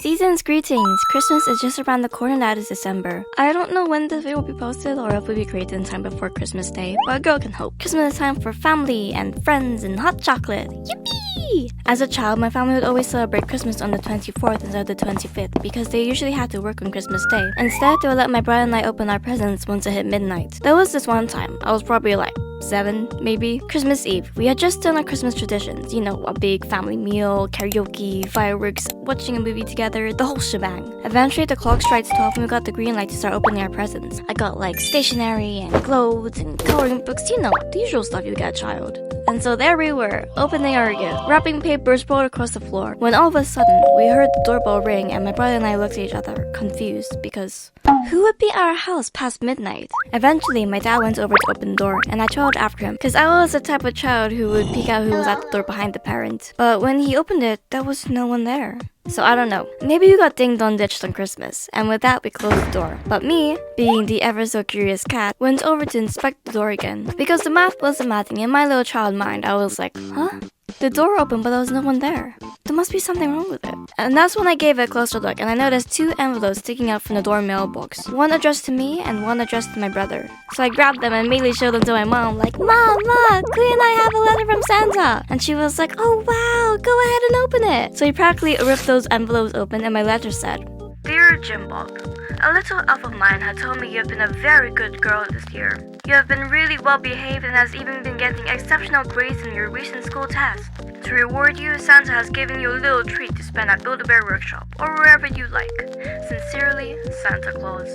Season's greetings! Christmas is just around the corner now. It's December. I don't know when this video will be posted or if it will be created in time before Christmas Day, but a girl can hope. Christmas is time for family and friends and hot chocolate. Yippee! As a child, my family would always celebrate Christmas on the 24th instead of the 25th because they usually had to work on Christmas Day. Instead, they would let my brother and I open our presents once it hit midnight. There was this one time, I was probably like 7, maybe. Christmas Eve. We had just done our Christmas traditions. You know, a big family meal, karaoke, fireworks, watching a movie together, the whole shebang. Eventually, the clock strikes 12 and we got the green light to start opening our presents. I got like stationery and clothes and coloring books, you know, the usual stuff you get a child. And so there we were, opening our gift. Wrapping paper sprawled across the floor. When all of a sudden, we heard the doorbell ring and my brother and I looked at each other, confused, because who would be at our house past midnight? Eventually, my dad went over to open the door, and I trailed after him, because I was the type of child who would peek out who was at the door behind the parent. But when he opened it, there was no one there. So I don't know. Maybe we got ding-dong ditched on Christmas, and with that we closed the door. But me, being the ever-so-curious cat, went over to inspect the door again. Because the math wasn't mathing, in my little child mind, I was like, huh? The door opened, but there was no one there. There must be something wrong with it. And that's when I gave it a closer look, and I noticed 2 envelopes sticking out from the door mailbox. One addressed to me, and one addressed to my brother. So I grabbed them and immediately showed them to my mom, like, Mom, Clea and I have a letter from Santa. And she was like, oh wow, go ahead and open it. So we practically ripped those envelopes open, and my letter said, Dear Jim Bob, a little elf of mine had told me you have been a very good girl this year. You have been really well behaved and has even been getting exceptional grades in your recent school test. To reward you, Santa has given you a little treat to spend at Build-A-Bear Workshop or wherever you like. Sincerely, Santa Claus.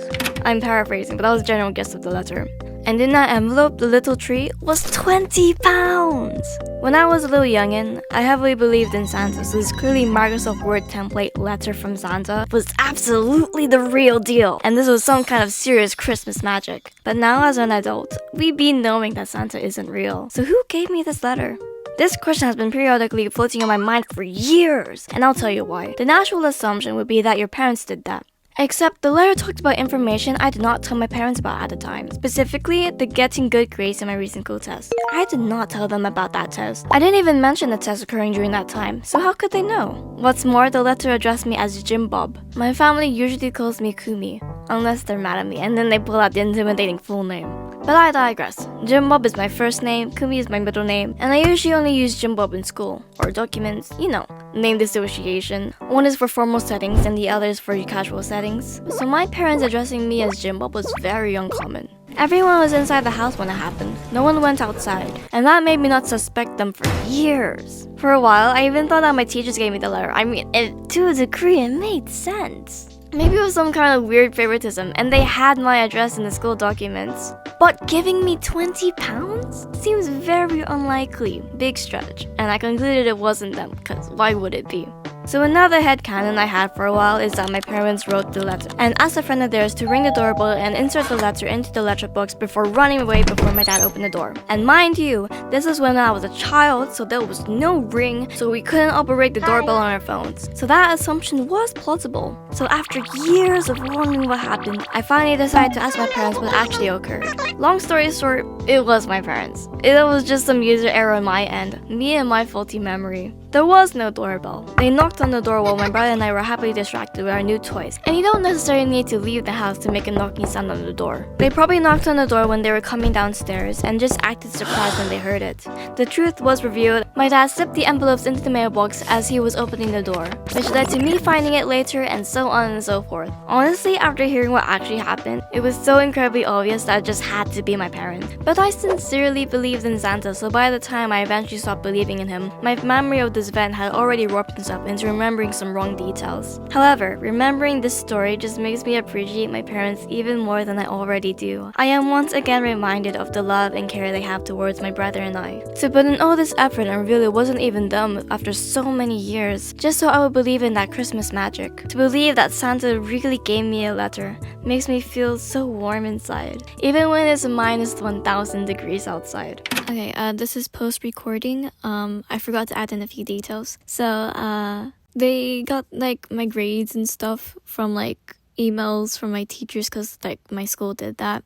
I'm paraphrasing, but that was the general gist of the letter. And in that envelope, the little treat was 20 pounds! When I was a little youngin', I heavily believed in Santa, so this clearly Microsoft Word template letter from Santa was absolutely the real deal, and this was some kind of serious Christmas magic. But now as an adult, we be knowing that Santa isn't real. So who gave me this letter? This question has been periodically floating in my mind for years, and I'll tell you why. The natural assumption would be that your parents did that. Except the letter talked about information I did not tell my parents about at the time. Specifically, the getting good grades in my recent school test. I did not tell them about that test. I didn't even mention the test occurring during that time, so how could they know? What's more, the letter addressed me as Jim Bob. My family usually calls me Kumi, unless they're mad at me, and then they pull out the intimidating full name. But I digress. Jim Bob is my first name, Kumi is my middle name, and I usually only use Jim Bob in school, or documents, you know, name dissociation. One is for formal settings and the other is for casual settings. So my parents addressing me as Jim Bob was very uncommon. Everyone was inside the house when it happened. No one went outside. And that made me not suspect them for years. For a while, I even thought that my teachers gave me the letter. I mean, to a degree, it made sense. Maybe it was some kind of weird favoritism, and they had my address in the school documents. But giving me 20 pounds? Seems very unlikely. Big stretch. And I concluded it wasn't them, because why would it be? So another headcanon I had for a while is that my parents wrote the letter and asked a friend of theirs to ring the doorbell and insert the letter into the letterbox before running away before my dad opened the door. And mind you, this was when I was a child, so there was no ring, so we couldn't operate the doorbell on our phones. So that assumption was plausible. So after years of wondering what happened, I finally decided to ask my parents what actually occurred. Long story short, it was my parents. It was just some user error on my end, me and my faulty memory. There was no doorbell. They knocked on the door while my brother and I were happily distracted with our new toys. And you don't necessarily need to leave the house to make a knocking sound on the door. They probably knocked on the door when they were coming downstairs and just acted surprised when they heard it. The truth was revealed. My dad slipped the envelopes into the mailbox as he was opening the door, which led to me finding it later and so on and so forth. Honestly, after hearing what actually happened, it was so incredibly obvious that it just had to be my parents. But I sincerely believed in Santa, so by the time I eventually stopped believing in him, my memory of this event had already warped itself into remembering some wrong details. However, remembering this story just makes me appreciate my parents even more than I already do. I am once again reminded of the love and care they have towards my brother and I. To put in all this effort and reveal it wasn't even them after so many years, just so I would believe in that Christmas magic. To believe that Santa really gave me a letter makes me feel so warm inside, even when it's minus 1,000 degrees outside. Okay, this is post-recording. I forgot to add in a few details. So, they got, like, my grades and stuff from, like, emails from my teachers because, like, my school did that.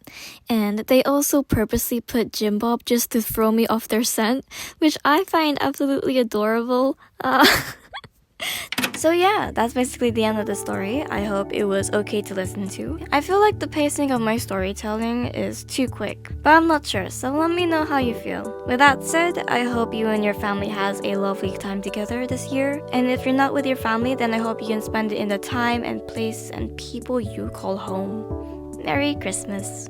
And they also purposely put Jim Bob just to throw me off their scent, which I find absolutely adorable. So yeah, that's basically the end of the story. I hope it was okay to listen to. I feel like the pacing of my storytelling is too quick, but I'm not sure, so let me know how you feel. With that said, I hope you and your family has a lovely time together this year, and if you're not with your family, then I hope you can spend it in the time and place and people you call home. Merry Christmas.